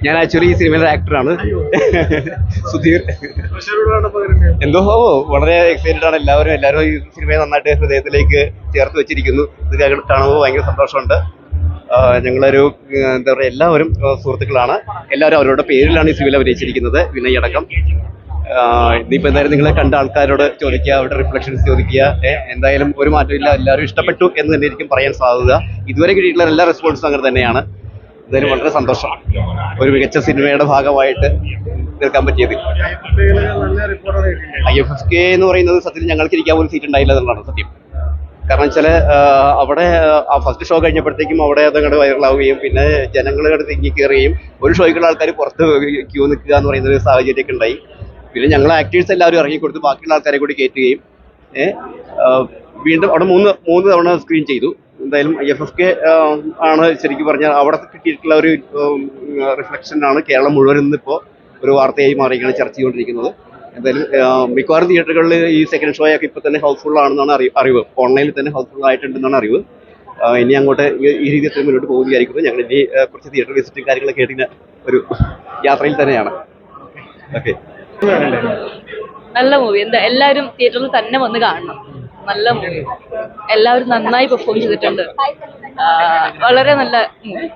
ഞാൻ ആക്ച്വലി ഈ സിനിമയിലെ ആക്ടറാണ്, സുധീർ. എന്തോ വളരെ എക്സൈറ്റഡ് ആണ് എല്ലാവരും ഈ സിനിമയെ നന്നായിട്ട് ഹൃദയത്തിലേക്ക് ചേർത്ത് വെച്ചിരിക്കുന്നു. ഇത് കാണുമ്പോൾ ഭയങ്കര സന്തോഷമുണ്ട്. ഞങ്ങളൊരു എന്താ പറയുക, എല്ലാവരും സുഹൃത്തുക്കളാണ്. എല്ലാവരും അവരുടെ പേരിലാണ് ഈ സിനിമയിൽ അഭിനയിച്ചിരിക്കുന്നത്, വിനയ് അടക്കം. ഇനിയിപ്പോൾ എന്തായാലും നിങ്ങളെ കണ്ട ആൾക്കാരോട് ചോദിക്കുക, അവരുടെ റിഫ്ലക്ഷൻസ് ചോദിക്കുക. എന്തായാലും ഒരു മാറ്റമില്ല, എല്ലാവരും ഇഷ്ടപ്പെട്ടു എന്ന് തന്നെ ആയിരിക്കും പറയാൻ സാധ്യത. ഇതുവരെ കിട്ടിയിട്ടുള്ള എല്ലാ റെസ്പോൺസും അങ്ങനെ തന്നെയാണ്. എന്തായാലും വളരെ സന്തോഷം ഒരു മികച്ച സിനിമയുടെ ഭാഗമായിട്ട് നിൽക്കാൻ പറ്റിയത്. IFFK എന്ന് പറയുന്നത് സത്യത്തിൽ ഞങ്ങൾക്ക് ഇരിക്കാൻ പോലും സീറ്റ് ഉണ്ടായില്ല എന്നുള്ളതാണ് സത്യം. കാരണം വെച്ചാൽ അവിടെ ആ ഫസ്റ്റ് ഷോ കഴിഞ്ഞപ്പോഴത്തേക്കും അവിടെ അതങ്ങോട്ട് വൈറലാവുകയും പിന്നെ ജനങ്ങളുടെ തിങ്ങി കയറുകയും ഒരു ഷോയ്ക്കുള്ള ആൾക്കാർ പുറത്ത് ക്യൂ നിൽക്കുക എന്ന് പറയുന്ന ഒരു സാഹചര്യമൊക്കെ ഉണ്ടായി. പിന്നെ ഞങ്ങൾ ആക്ടേഴ്സ് എല്ലാവരും ഇറങ്ങിക്കൊടുത്ത് ബാക്കിയുള്ള ആൾക്കാരെ കൂടി കയറ്റുകയും വീണ്ടും അവിടെ മൂന്ന് തവണ സ്ക്രീൻ ചെയ്തു. എന്തായാലും IFFK ആണ് ശരിക്കും പറഞ്ഞാൽ അവിടെ കിട്ടിയിട്ടുള്ള ഒരു റിഫ്ലക്ഷനാണ് കേരളം മുഴുവൻ ഇന്നിപ്പോൾ ഒരു വാർത്തയായി മാറിയാണ് ചർച്ച ചെയ്തുകൊണ്ടിരിക്കുന്നത്. എന്തായാലും മിക്കവാറും തിയേറ്ററുകളിൽ ഈ സെക്കൻഡ് ഷോ ഒക്കെ ഇപ്പോൾ തന്നെ ഹൗസ്ഫുൾ ആണെന്നാണ് അറിവ്. ഓൺലൈനിൽ തന്നെ ഹൗസ്ഫുൾ ആയിട്ടുണ്ടെന്നാണ് അറിവ്. ഇനി അങ്ങോട്ട് ഈ രീതിയിൽ മുന്നോട്ട് പോകുകയായിരിക്കുന്നത്. ഞങ്ങൾ ഇനി കുറച്ച് തിയേറ്റർ വിസിറ്റും കാര്യങ്ങളൊക്കെ ആയിട്ട് ഒരു യാത്രയിൽ തന്നെയാണ്. ഓക്കെ, നല്ല മൂവി. എല്ലാവരും തിയേറ്ററിൽ തന്നെ വന്ന് കാണണം. നല്ല മൂവി, എല്ലാവരും നന്നായി പെർഫോം ചെയ്തിട്ടുണ്ട്. വളരെ നല്ല മൂവി.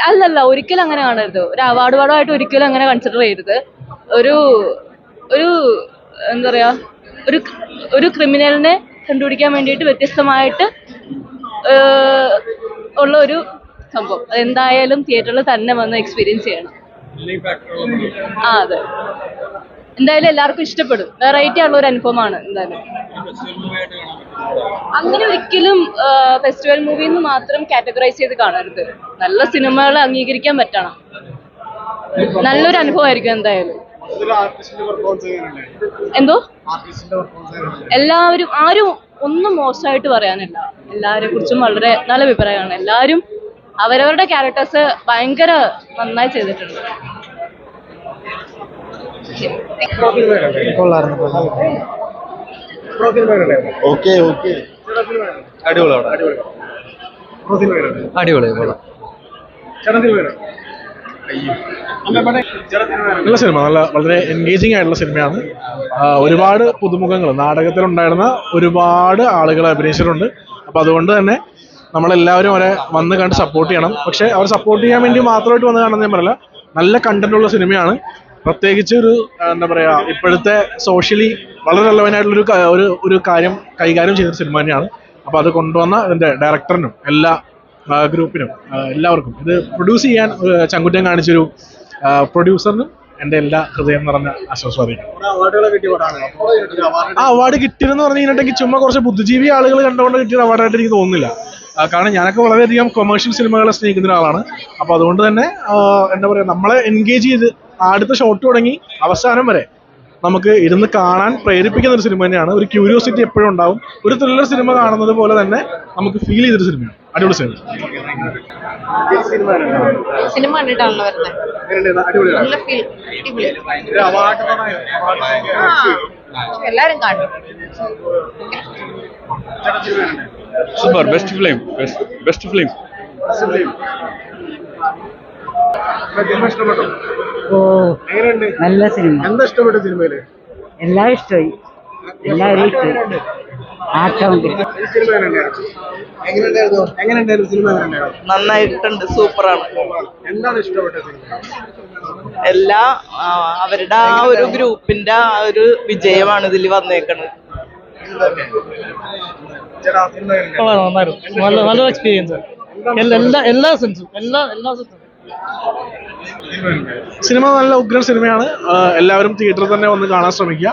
അല്ലല്ല, ഒരിക്കലും അങ്ങനെ കാണരുത്. ഒരു അവാർഡ് പടമായിട്ട് ഒരിക്കലും അങ്ങനെ കൺസിഡർ ചെയ്യരുത്. ഒരു ഒരു എന്താ പറയാ, ഒരു ക്രിമിനലിനെ കണ്ടുപിടിക്കാൻ വേണ്ടിയിട്ട് വ്യത്യസ്തമായിട്ട് ഉള്ള ഒരു സംഭവം. അതെന്തായാലും തിയേറ്ററിൽ തന്നെ വന്ന് എക്സ്പീരിയൻസ് ചെയ്യണം. അതെ, എന്തായാലും എല്ലാവർക്കും ഇഷ്ടപ്പെടും. വെറൈറ്റി ഉള്ള ഒരു അനുഭവമാണ്. എന്തായാലും അങ്ങനെ ഒരിക്കലും ഫെസ്റ്റിവൽ മൂവി എന്ന് മാത്രം കാറ്റഗറൈസ് ചെയ്ത് കാണരുത്. നല്ല സിനിമകളെ അംഗീകരിക്കാൻ പറ്റണം. നല്ലൊരു അനുഭവമായിരിക്കും എന്തായാലും. എന്തോ എല്ലാവരും ആരും ഒന്നും മോശമായിട്ട് പറയാനില്ല. എല്ലാവരെ കുറിച്ചും വളരെ നല്ല അഭിപ്രായമാണ്. എല്ലാവരും അവരവരുടെ ക്യാരക്ടേഴ്സ് ഭയങ്കര നന്നായി ചെയ്തിട്ടുണ്ട്. നല്ല സിനിമ, വളരെ എൻഗേജിങ് ആയിട്ടുള്ള സിനിമയാണ്. ഒരുപാട് പുതുമുഖങ്ങൾ നാടകത്തിലുണ്ടായിരുന്ന ഒരുപാട് ആളുകൾ അഭിനയിച്ചിട്ടുണ്ട്. അപ്പോൾ അതുകൊണ്ട് തന്നെ നമ്മളെല്ലാവരും അവരെ വന്ന് കണ്ട് സപ്പോർട്ട് ചെയ്യണം. പക്ഷേ അവർ സപ്പോർട്ട് ചെയ്യാൻ വേണ്ടി മാത്രമായിട്ട് വന്ന് കാണുന്നത് ഞാൻ പറയില്ല. നല്ല കണ്ടന്റുള്ള സിനിമയാണ്. പ്രത്യേകിച്ച് ഒരു എന്താ പറയുക, ഇപ്പോഴത്തെ സോഷ്യലി വളരെ റെലവൻ്റ് ഒരു കാര്യം കൈകാര്യം ചെയ്ത സിനിമ തന്നെയാണ്. അപ്പോൾ അത് കൊണ്ടുവന്ന ഇതിൻ്റെ ഡയറക്ടറിനും എല്ലാ ഗ്രൂപ്പിനും എല്ലാവർക്കും, ഇത് പ്രൊഡ്യൂസ് ചെയ്യാൻ ചങ്കുറ്റം കാണിച്ചൊരു പ്രൊഡ്യൂസറിനും എൻ്റെ എല്ലാ ഹൃദയം നിറഞ്ഞ ആശ്വാസം. ആ അവാർഡ് കിട്ടിയെന്ന് പറഞ്ഞു കഴിഞ്ഞിട്ടുണ്ടെങ്കിൽ ചുമ്മാ കുറച്ച് ബുദ്ധിജീവി ആളുകൾ കണ്ടുകൊണ്ട് കിട്ടിയ അവാർഡായിട്ട് എനിക്ക് തോന്നുന്നില്ല. കാരണം ഞാനൊക്കെ വളരെയധികം കൊമേഴ്ഷ്യൽ സിനിമകളെ സ്നേഹിക്കുന്ന ഒരാളാണ്. അപ്പോൾ അതുകൊണ്ട് തന്നെ എന്താ പറയുക, നമ്മളെ എൻഗേജ് ചെയ്ത് ആദ്യത്തെ ഷോട്ട് തുടങ്ങി അവസാനം വരെ നമുക്ക് ഇരുന്ന് കാണാൻ പ്രേരിപ്പിക്കുന്ന ഒരു സിനിമ തന്നെയാണ്. ഒരു ക്യൂരിയോസിറ്റി എപ്പോഴും ഉണ്ടാവും. ഒരു ത്രില്ലർ സിനിമ കാണുന്നത് പോലെ തന്നെ നമുക്ക് ഫീൽ ചെയ്തൊരു സിനിമയാണ്. അടിപൊളി സിനിമ. സിനിമ കണ്ടിട്ടാണല്ലോ വരുന്നത്. എല്ലാരും കാണും. Super, best film. നല്ല സിനിമ. എന്താ ഇഷ്ടപ്പെട്ട സിനിമയില്? എല്ലാം ഇഷ്ടമായി, എല്ലാവരും ഇഷ്ടമായി. നന്നായിട്ടുണ്ട്, സൂപ്പറാണ്. എന്താണ് ഇഷ്ടപ്പെട്ടത്? എല്ലാ അവരുടെ ആ ഒരു ഗ്രൂപ്പിന്റെ ആ ഒരു വിജയമാണ് ഇതിൽ വന്നേക്കണത്. നല്ല എക്സ്പീരിയൻസ്. എല്ലാ സെൻസും സിനിമ നല്ല ഉഗ്രൻ സിനിമയാണ്. എല്ലാവരും തിയേറ്ററിൽ തന്നെ വന്ന് കാണാൻ ശ്രമിക്കുക.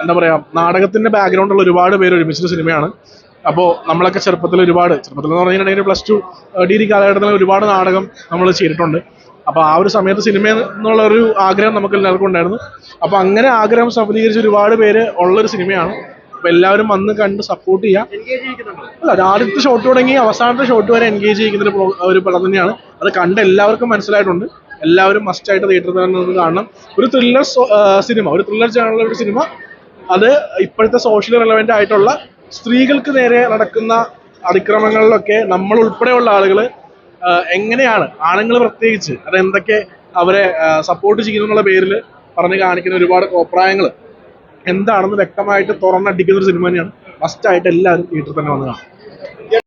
എന്താ പറയുക, നാടകത്തിൻ്റെ ബാക്ക്ഗ്രൗണ്ടുള്ള ഒരുപാട് പേര് ഒരുമിച്ചൊരു സിനിമയാണ്. അപ്പോൾ നമ്മളൊക്കെ ചെറുപ്പത്തിൽ എന്ന് പറഞ്ഞിട്ടുണ്ടെങ്കിൽ +2 ഡിഗ്രി കാലഘട്ടത്തിൽ ഒരുപാട് നാടകം നമ്മൾ ചെയ്തിട്ടുണ്ട്. അപ്പോൾ ആ ഒരു സമയത്ത് സിനിമ എന്നുള്ളൊരു ആഗ്രഹം നമുക്ക് എല്ലാവർക്കും ഉണ്ടായിരുന്നു. അപ്പോൾ അങ്ങനെ ആഗ്രഹം സഫലീകരിച്ച ഒരുപാട് പേര് ഉള്ളൊരു സിനിമയാണ്. അപ്പോൾ എല്ലാവരും വന്ന് കണ്ട് സപ്പോർട്ട് ചെയ്യുക. അല്ല, ആദ്യത്തെ ഷോട്ട് തുടങ്ങി അവസാനത്തെ ഷോട്ട് വരെ എൻഗേജ് ചെയ്യുന്ന ഒരു പടം തന്നെയാണ്. അത് കണ്ട് എല്ലാവർക്കും മനസ്സിലായിട്ടുണ്ട്. എല്ലാവരും മസ്റ്റായിട്ട് തിയേറ്ററിൽ തന്നെ കാണണം. ഒരു ത്രില്ലർ സിനിമ, ഒരു ത്രില്ലർ ചാനലുള്ള ഒരു സിനിമ. അത് ഇപ്പോഴത്തെ സോഷ്യലി റെലവൻ്റ് ആയിട്ടുള്ള സ്ത്രീകൾക്ക് നേരെ നടക്കുന്ന അതിക്രമങ്ങളിലൊക്കെ നമ്മൾ ഉൾപ്പെടെയുള്ള ആളുകൾ എങ്ങനെയാണ് ആണുങ്ങൾ പ്രത്യേകിച്ച് അത് എന്തൊക്കെ അവരെ സപ്പോർട്ട് ചെയ്യുന്നു എന്നുള്ള പേരിൽ പറഞ്ഞ് കാണിക്കുന്ന ഒരുപാട് കോപ്രായങ്ങൾ എന്താണെന്ന് വ്യക്തമായിട്ട് തുറന്നടിക്കുന്ന ഒരു സിനിമ തന്നെയാണ്. മസ്റ്റായിട്ട് എല്ലാവരും തിയേറ്ററിൽ തന്നെ വന്ന് കാണും.